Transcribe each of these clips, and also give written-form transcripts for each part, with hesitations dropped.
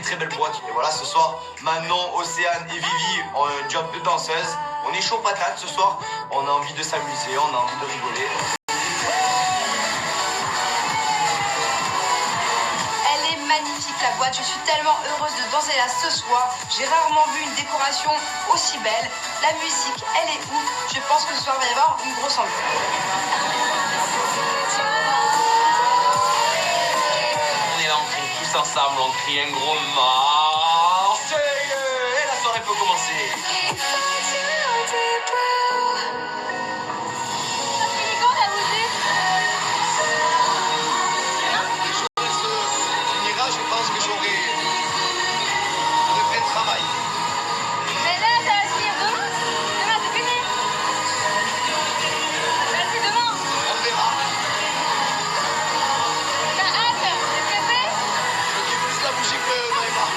très belle boîte. Et voilà, ce soir, Manon, Océane et Vivi ont un job de danseuse. On est chaud patate ce soir. On a envie de s'amuser, on a envie de rigoler. Elle est magnifique la boîte. Je suis tellement heureuse de danser là ce soir. J'ai rarement vu une décoration aussi belle. La musique, elle est ouf. Je pense que ce soir, il va y avoir une grosse ambiance. Tous ensemble, on crie un gros Marseille et la soirée peut commencer. Je pense que j'aurais fait le travail. Mais là, ça va se finir demain. Demain, c'est fini. Là, c'est demain. On verra. T'as hâte? T'es pressé? Je dis plus la bougie que Maëva.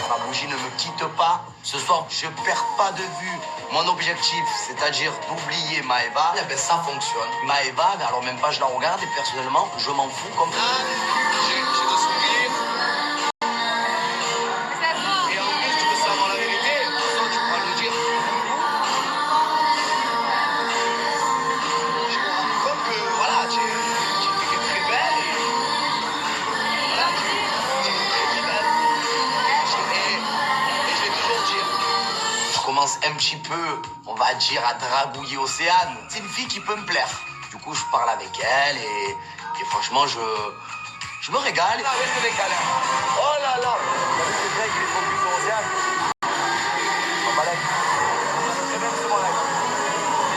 Ma bougie ne me quitte pas. Ce soir, je perds pas de vue mon objectif, c'est-à-dire d'oublier Maëva. Eh ben, ça fonctionne. Maëva, alors même pas je la regarde et personnellement, je m'en fous comme ça. J'ai de sourire. C'est bon. Et en plus, tu veux savoir la vérité. Toi, tu pourras le dire. Je me rends compte que, voilà, tu étais très belle. Et voilà, tu étais très belle. Et je vais toujours dire. Je commence un petit peu, on va dire, à dragouiller Océane. C'est une fille qui peut me plaire. Du coup, je parle avec elle et franchement, je me régale. Ah, ouais, je me régale. Oh là là. C'est vrai qu'il est focus sur Océane. Oh, bah là, c'est même ce moment-là.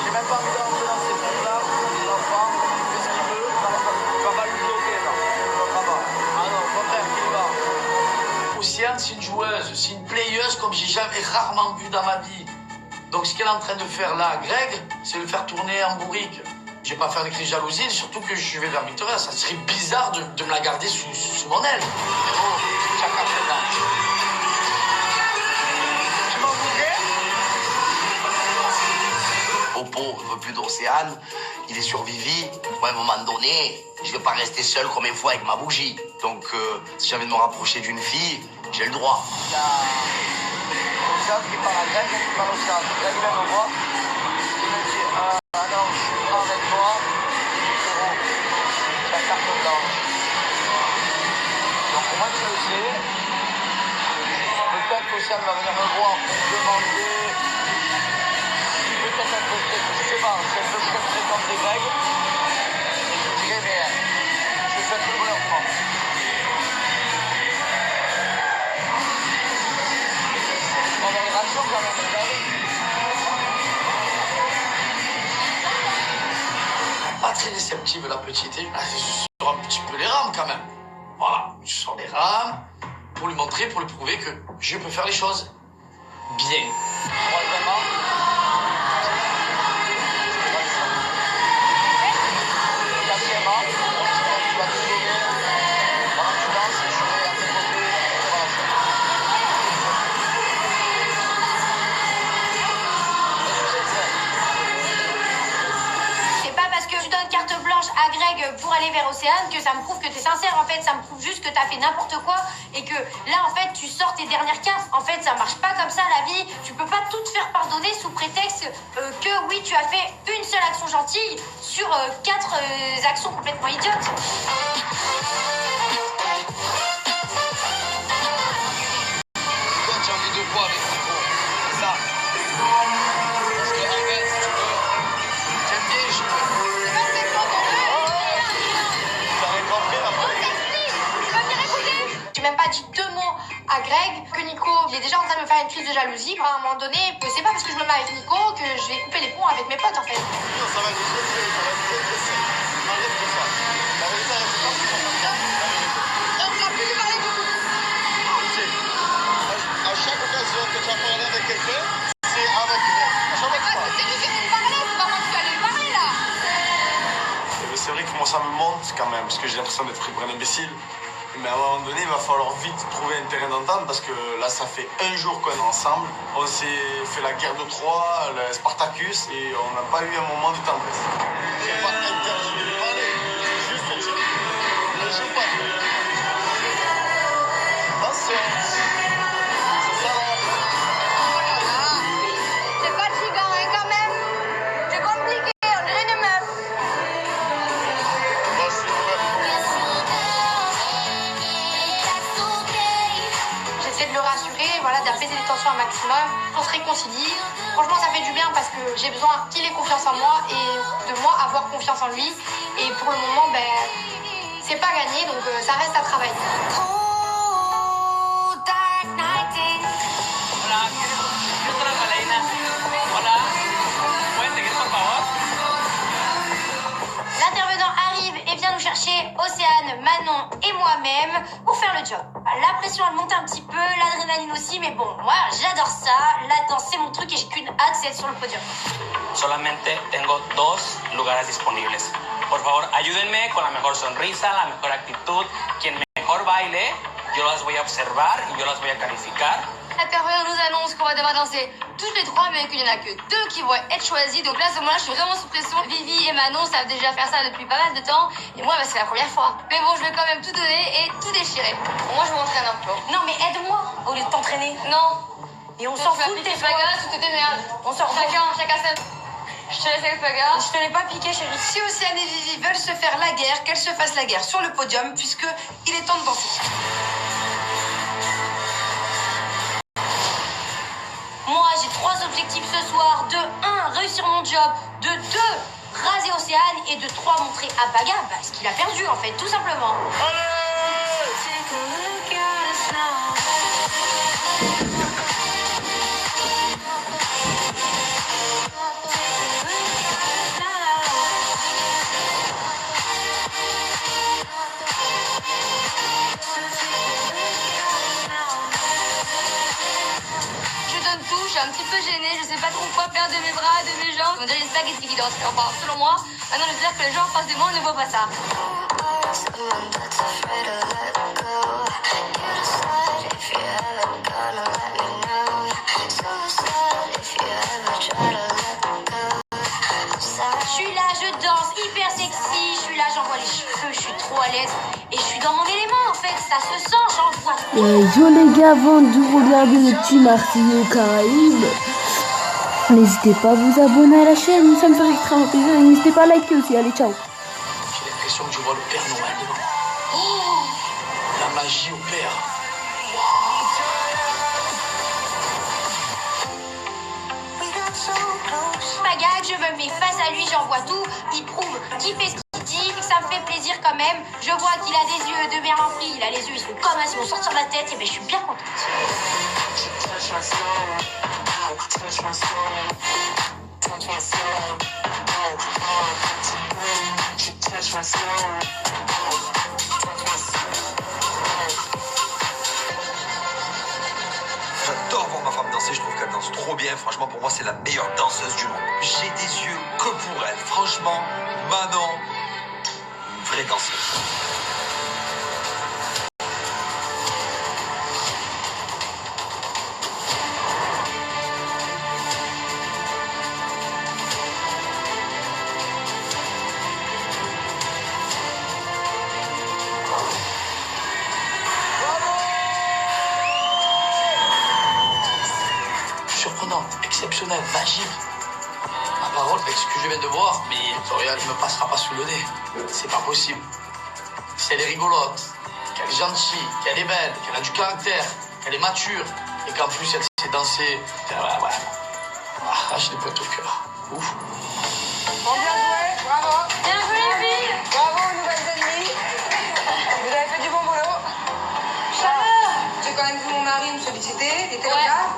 J'ai même pas envie d'entrer dans ces trucs-là. L'enfant, il fait ce qu'il veut. Ça va lui bloquer, là. Ça va. Ah non, au contraire, il va. Océane, c'est une joueuse, c'est une playeuse comme j'ai jamais rarement vu dans ma vie. Donc ce qu'elle est en train de faire là, Greg, c'est le faire tourner en bourrique. Je vais pas faire des cris de jalousie, surtout que je vais vers Victoria. Ça serait bizarre de me la garder sous mon aile. Oh, chaque là. Tu m'en voudrais? Popo ne veut plus d'Océane, il est sur Vivi. Moi, à un moment donné, je vais pas rester seul comme une fois avec ma bougie. Donc, si j'ai envie de me rapprocher d'une fille, j'ai le droit. Il y a Océane qui parle à Greg, qui parle à Océane. Greg vient me voir, il me dit, alors, je suis pas avec toi, frérot, la carte blanche. Donc, moi, tu le sais, peut-être qu'Océane va venir me voir pour me demander si peut-être un peu, je sais pas, si elle peut peut-être fréquenter Greg. Et je dirais, mais je fais tout le bonheur du monde. On a une réaction quand même, bah oui. Pas très réceptive la petite, elle sur un petit peu les rames quand même. Voilà, je sors les rames pour lui montrer, pour lui prouver que je peux faire les choses bien. Troisièmement, quatrièmement, tu vas te sauver pendant que tu danses et je serai à tes côtés devant la scène. C'est pas parce que tu donnes carte blanche à Greg pour aller vers Océane que ça me prouve que t'es sincère. En fait, ça me prouve juste que t'as fait n'importe quoi et que là, en fait, tu sors tes dernières cartes. En fait, ça marche pas comme ça la vie. Tu peux pas tout te faire pardonner sous prétexte que oui, tu as fait une seule action gentille sur 4 actions complètement idiotes. Toi, tu as envie de quoi avec Nico? C'est ça. Parce que, en fait, si tu veux, j'aime bien jouer. T'avais compris après? Tu vas venir écouter? J'ai même pas dit 2 mots à Greg que Nico, il est déjà en train de me faire une crise de jalousie. À un moment donné, c'est pas parce que je me mets avec Nico que je vais couper les ponts avec mes potes en fait. Non, ça va être très très, ça va être très très simple. Arrête de ça. La vérité, arrête de ça, c'est pas comme ça. La vérité. On ne va plus lui parler du tout. Tu sais, à chaque occasion que tu as parlé avec quelqu'un, c'est avec Greg. À chaque fois que tu parles. C'est lui qui me parlait, c'est pas moi qui allais lui parler là. C'est vrai que moi ça me monte quand même, parce que j'ai l'impression d'être pris pour un imbécile. Mais à un moment donné, il va falloir vite trouver un terrain d'entente parce que là, ça fait un jour qu'on est ensemble. On s'est fait la guerre de Troie, le Spartacus, et on n'a pas eu un moment de tendresse. J'ai pas interdit de parler. Juste dire, ne joue pas. baisser les tensions un maximum. On se réconcilie. Franchement, ça fait du bien parce que j'ai besoin qu'il ait confiance en moi et de moi avoir confiance en lui. Et pour le moment, ben, c'est pas gagné, donc ça reste à travailler. L'intervenant arrive et vient nous chercher Océane, Manon et moi-même pour faire le job. La pression elle monte un petit peu, l'adrénaline aussi, mais bon, moi j'adore ça. La danse c'est mon truc et j'ai qu'une hâte, c'est être sur le podium. Solamente tengo 2 lugares disponibles. Por favor, ayúdenme con la mejor sonrisa, la mejor actitud. Quien mejor baile, yo las voy a observar y yo las voy a calificar. L'intervenant nous annonce qu'on va devoir danser toutes les 3, mais qu'il n'y en a que 2 qui vont être choisis. Donc là, à ce moment-là, je suis vraiment sous pression. Vivi et Manon savent déjà faire ça depuis pas mal de temps. Et moi, bah, c'est la première fois. Mais bon, je vais quand même tout donner et tout déchirer. Bon, moi, je m'entraîne un peu. Non, mais aide-moi au lieu de t'entraîner. Non. Et on s'en fout de tes fagas, tout est merde. On sort chacun sa... Je te laisse avec Paga. Je te l'ai pas piqué, chérie. Si Océane et Vivi veulent se faire la guerre, qu'elles se fassent la guerre sur le podium, puisque il est temps de danser. Moi, j'ai 3 objectifs ce soir. De 1, réussir mon job. De 2, raser Océane. Et de 3, montrer à Paga ce qu'il a perdu, en fait, tout simplement. Je suis un petit peu gênée, je sais pas trop quoi faire de mes bras, de mes jambes. On dirait une spaghetti qui danse. Enfin, selon moi, maintenant j'espère que les gens en face de moi ne voient pas ça. Je suis là, je danse, hyper sexy, je suis là, j'envoie les cheveux, je suis trop à l'aise. Et je suis dans mon élément en fait, ça se sent, j'envoie. Yo les gars, avant de regarder le petit Marseillais aux Caraïbes, n'hésitez pas à vous abonner à la chaîne, ça me ferait extrêmement plaisir. N'hésitez pas à liker aussi, allez ciao. J'ai l'impression que je vois le Père Noël devant. Oh, la magie opère. Paga, je me mets face à lui, j'envoie tout, il prouve qu'il fait ce qu'il dit, que ça me fait plaisir quand même. Je vois qu'il a des yeux de mer remplis, il a les yeux, ils sont comme ça, ils vont sortir de la tête, et ben je suis bien contente. J'adore voir ma femme danser, je trouve qu'elle danse trop bien. Franchement, pour moi, c'est la meilleure danseuse du monde. J'ai des yeux que pour elle. Franchement, Manon, une vraie danseuse. Exceptionnel, magique. Ma parole, avec ce que je viens de voir, mais Victoria ne me passera pas sous le nez. C'est pas possible. Si elle est rigolote, qu'elle est gentille, qu'elle est belle, qu'elle a du caractère, qu'elle est mature, et qu'en plus elle sait danser, ouais. Ah, j'ai des points au cœur. Ouf. Bon, bien joué, bravo. Bien joué les filles. Bravo, nouvelles ennemies. Vous avez fait du bon boulot. J'ai quand même vu mon mari me solliciter, il était comme ça.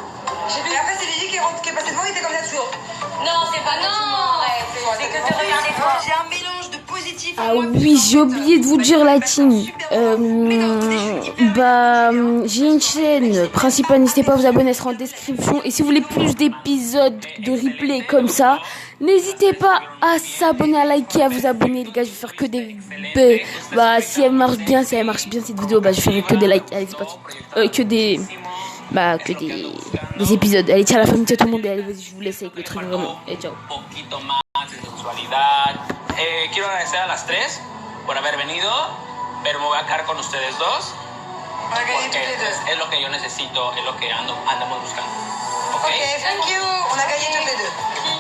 Et après, c'est Lily qui est passée devant, il était comme ça toujours. Non, c'est pas non. C'est que te regarder toi. J'ai un mélange de positif. Ah oui, j'ai oublié de vous dire la team. J'ai une chaîne principale, n'hésitez pas à vous abonner, elle sera en description. Et si vous voulez plus d'épisodes de replay comme ça, n'hésitez pas à s'abonner, à liker, à vous abonner. Les gars, je vais faire que des... si elle marche bien cette vidéo, je ferai que des likes. Allez, c'est pas que des... des épisodes. Allez, ciao la famille, ciao tout le monde. Allez, vas-y, je vous laisse avec le truc vraiment. Allez, ciao. Quiero agradecer a las 3 por haber venido, pero me voy a quedar con ustedes dos. On a gagné toutes les deux. Es lo que yo necesito, es lo que andamos buscando. Ok, thank you. On a gagné toutes les deux.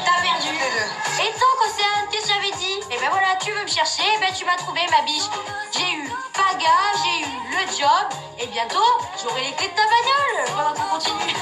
T'as perdu. Toutes les deux. Et donc, Océane, qu'est-ce que j'avais dit? Et ben voilà, tu veux me chercher, ben tu m'as trouvé ma biche. J'ai eu Paga, j'ai eu le job et bientôt j'aurai les clés de ta bagnole pendant qu'on continue.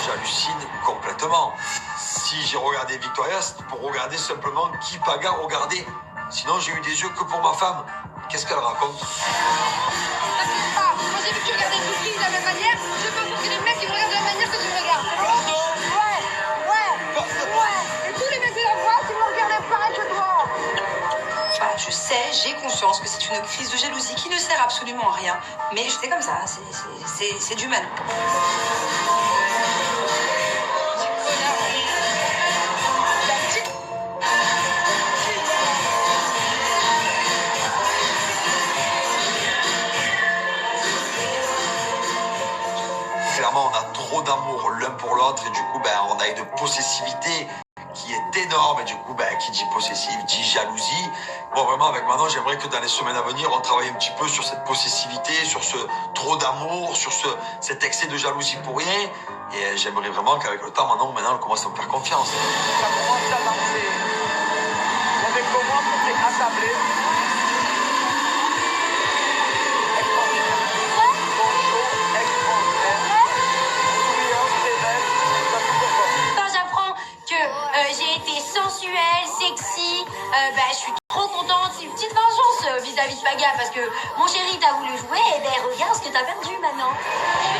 J'hallucine complètement. Si j'ai regardé Victoria, c'est pour regarder simplement qui Paga regardait. Sinon, j'ai eu des yeux que pour ma femme. Qu'est-ce qu'elle raconte? T'inquiète pas, quand j'ai vu que tu regardais tout de la même manière, je peux pour que les mecs ils me regardent de la manière que tu me regardes. Ouais. Et tous les mecs de la boîte, ils me regardaient pareil que toi. Enfin, je sais, j'ai conscience que c'est une crise de jalousie qui ne sert absolument à rien. Mais j'étais comme ça, c'est du mal. Clairement, on a trop d'amour l'un pour l'autre et du coup, on a une possessivité qui est énorme et du coup, qui dit possessive, dit jalousie. Bon, vraiment, avec Manon, j'aimerais que dans les semaines à venir, on travaille un petit peu sur cette possessivité, sur ce trop d'amour, sur cet excès de jalousie pour rien. Et j'aimerais vraiment qu'avec le temps, Manon, maintenant, elle commence à me faire confiance. Ça commence à lancer. Il y avait comment pour t'assembler. Quand j'apprends que j'ai été sensuelle, sexy, je suis trop contente. C'est une petite vengeance vis-à-vis de Paga parce que mon chéri t'a voulu jouer, et regarde ce que t'as perdu maintenant. J'ai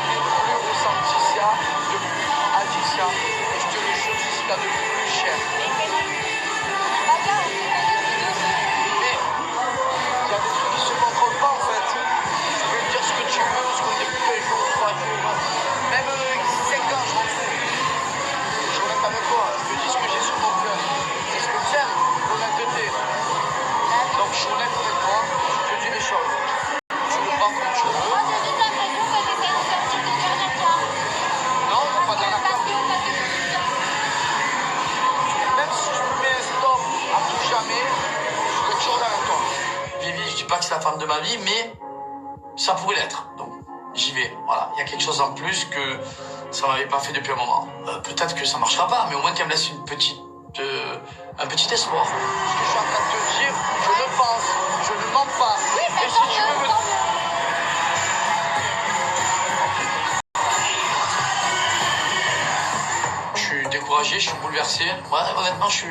ressenti ça depuis Addicia et je te le jure, c'est ce qu'il y a de plus cher. Mais il y a des trucs qui se contrôlent pas en fait. Tu veux me dire ce que tu veux, ce qu'on est plus 2 jours, 3 jours, même 5 ans, je m'en fous. Je suis honnête avec toi, je te dis ce que j'ai sur mon cœur. C'est ce que j'aime, l'honnêteté. Donc je suis honnête avec toi, je te dis les choses. Tu me prends comme tu veux. Moi, j'ai juste l'impression que t'essaies de sortir de dernière carte. Non, on va pas dans la Parce carte. que ça fait beaucoup de temps. Même si je me mets un stop à tout jamais, je serai toujours derrière toi. Vivi, je dis pas que c'est la femme de ma vie, mais ça pourrait l'être. Donc, j'y vais. Voilà, il y a quelque chose en plus que ça m'avait pas fait depuis un moment. Peut-être que ça marchera pas, mais au moins qu'elle me laisse un petit espoir. Ce que je suis en train de te dire, je le pense, je ne mens pas. Oui, Et mais si tu veux me... Je suis découragé, je suis bouleversé. Ouais, honnêtement, je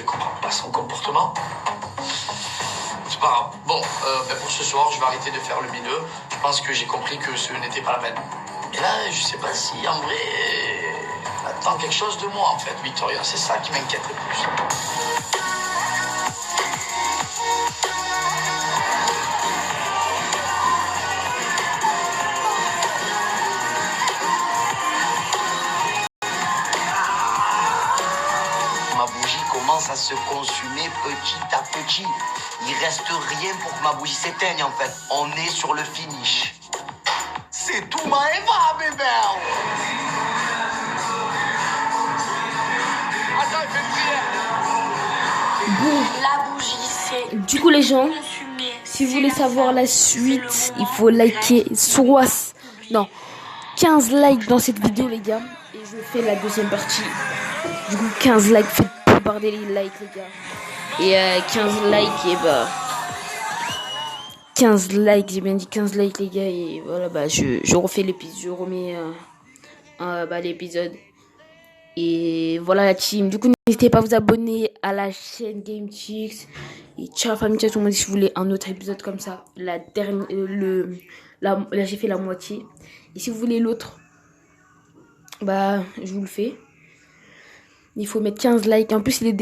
comprends pas son comportement. C'est pas grave. Bon, pour ce soir, je vais arrêter de faire le mineux. Je pense que j'ai compris que ce n'était pas la peine. Et là, je sais pas si, en vrai, elle attend quelque chose de moi, en fait, Victoria. C'est ça qui m'inquiète le plus. Ma bougie commence à se consumer petit à petit. Il reste rien pour que ma bougie s'éteigne, en fait. On est sur le finish. C'est tout ma Eva, bébé. Attends, il fait une prière. Bon, La bougie, c'est du coup les gens, consumé. si vous voulez savoir la suite, il faut liker 15 likes dans cette vidéo les gars. Et je fais la deuxième partie. Du coup 15 likes, faites bombarder les likes les gars. Et 15 likes et 15 likes, j'ai bien dit 15 likes les gars. Et voilà je refais l'épisode, je remets l'épisode. Et voilà la team. Du coup n'hésitez pas à vous abonner à la chaîne GameChicks. Et ciao famille, ciao tout le monde. Si vous voulez un autre épisode comme ça, là j'ai fait la moitié. Et si vous voulez l'autre, je vous le fais. Il faut mettre 15 likes. En plus il est